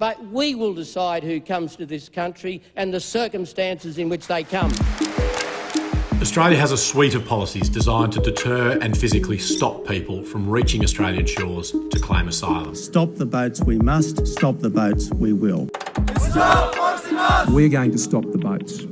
but we will decide who comes to this country and the circumstances in which they come. Australia has a suite of policies designed to deter and physically stop people from reaching Australian shores to claim asylum. Stop the boats we must, stop the boats we will. We're going to stop the boats.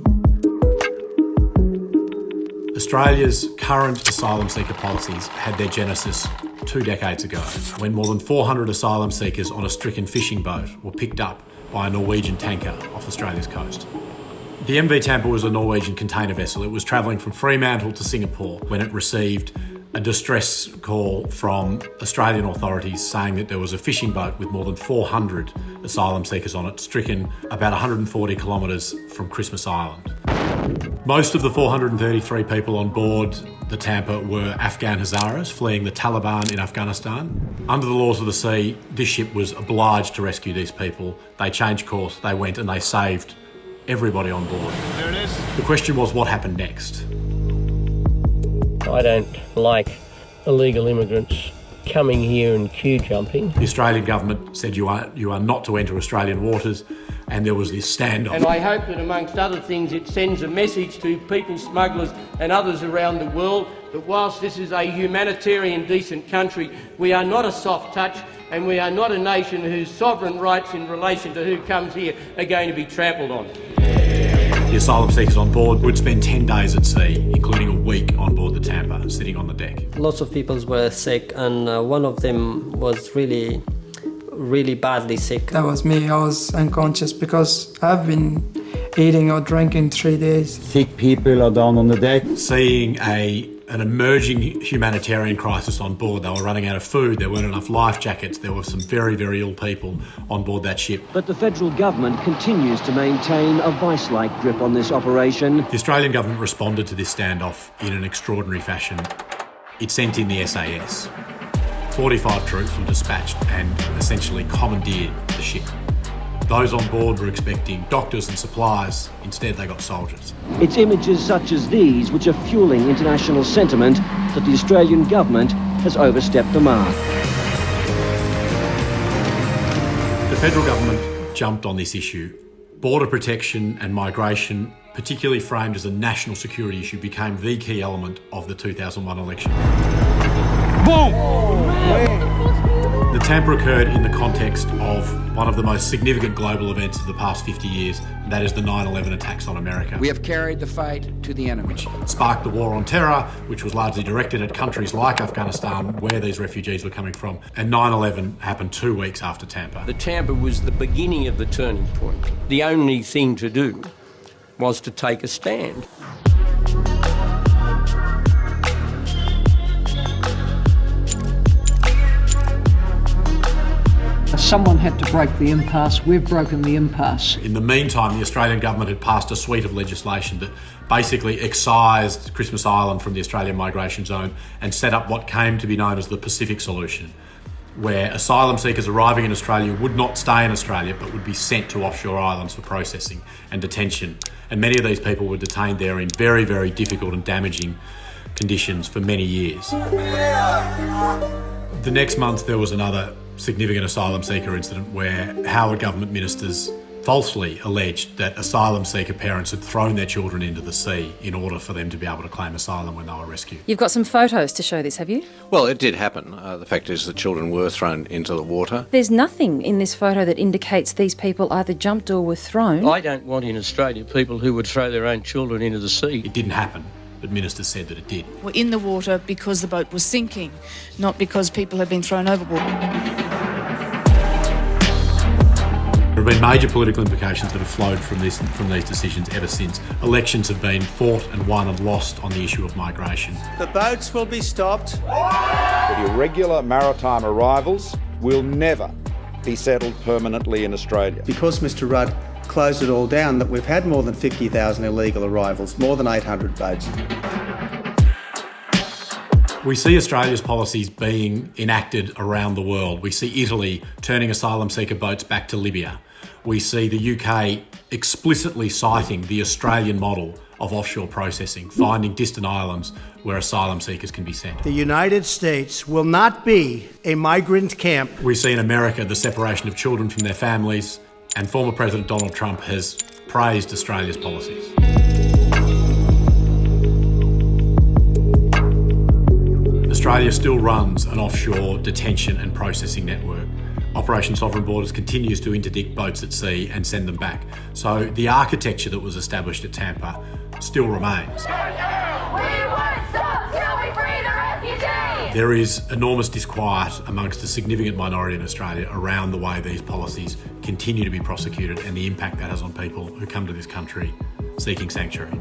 Australia's current asylum seeker policies had their genesis 2 decades ago, when more than 400 asylum seekers on a stricken fishing boat were picked up by a Norwegian tanker off Australia's coast. The MV Tampa was a Norwegian container vessel. It was travelling from Fremantle to Singapore when it received a distress call from Australian authorities saying that there was a fishing boat with more than 400 asylum seekers on it, stricken about 140 kilometres from Christmas Island. Most of the 433 people on board the Tampa were Afghan Hazaras fleeing the Taliban in Afghanistan. Under the laws of the sea, this ship was obliged to rescue these people. They changed course, they went and they saved everybody on board. There it is. The question was, what happened next? I don't like illegal immigrants coming here and queue jumping. The Australian government said you are not to enter Australian waters, and there was this standoff. And I hope that amongst other things it sends a message to people smugglers and others around the world that whilst this is a humanitarian decent country, we are not a soft touch and we are not a nation whose sovereign rights in relation to who comes here are going to be trampled on. The asylum seekers on board would spend 10 days at sea, including a week on board the Tampa, sitting on the deck. Lots of people were sick, and one of them was really badly sick. That was me. I was unconscious because I've been eating or drinking 3 days. Sick people are down on the deck. Seeing an emerging humanitarian crisis on board. They were running out of food, there weren't enough life jackets, there were some very, very ill people on board that ship. But the federal government continues to maintain a vice-like grip on this operation. The Australian government responded to this standoff in an extraordinary fashion. It sent in the SAS. 45 troops were dispatched and essentially commandeered the ship. Those on board were expecting doctors and supplies. Instead, they got soldiers. It's images such as these which are fueling international sentiment that the Australian government has overstepped the mark. The federal government jumped on this issue. Border protection and migration, particularly framed as a national security issue, became the key element of the 2001 election. Boom! The Tampa occurred in the context of one of the most significant global events of the past 50 years, and that is the 9/11 attacks on America. We have carried the fight to the enemy. Which sparked the war on terror, which was largely directed at countries like Afghanistan, where these refugees were coming from. And 9/11 happened 2 weeks after Tampa. The Tampa was the beginning of the turning point. The only thing to do was to take a stand. Someone had to break the impasse. We've broken the impasse. In the meantime, the Australian government had passed a suite of legislation that basically excised Christmas Island from the Australian migration zone and set up what came to be known as the Pacific Solution, where asylum seekers arriving in Australia would not stay in Australia but would be sent to offshore islands for processing and detention. And many of these people were detained there in very, very difficult and damaging conditions for many years. The next month there was another significant asylum seeker incident where Howard government ministers falsely alleged that asylum seeker parents had thrown their children into the sea in order for them to be able to claim asylum when they were rescued. You've got some photos to show this, have you? Well, it did happen. The fact is the children were thrown into the water. There's nothing in this photo that indicates these people either jumped or were thrown. I don't want in Australia people who would throw their own children into the sea. It didn't happen, but ministers said that it did. We're in the water because the boat was sinking, not because people had been thrown overboard. There have been major political implications that have flowed from these decisions ever since. Elections have been fought and won and lost on the issue of migration. The boats will be stopped. But irregular maritime arrivals will never be settled permanently in Australia. Because Mr Rudd closed it all down, that we've had more than 50,000 illegal arrivals, more than 800 boats. We see Australia's policies being enacted around the world. We see Italy turning asylum seeker boats back to Libya. We see the UK explicitly citing the Australian model of offshore processing, finding distant islands where asylum seekers can be sent. The United States will not be a migrant camp. We see in America the separation of children from their families, and former President Donald Trump has praised Australia's policies. Australia still runs an offshore detention and processing network. Operation Sovereign Borders continues to interdict boats at sea and send them back. So the architecture that was established at Tampa still remains. There is enormous disquiet amongst a significant minority in Australia around the way these policies continue to be prosecuted and the impact that has on people who come to this country seeking sanctuary.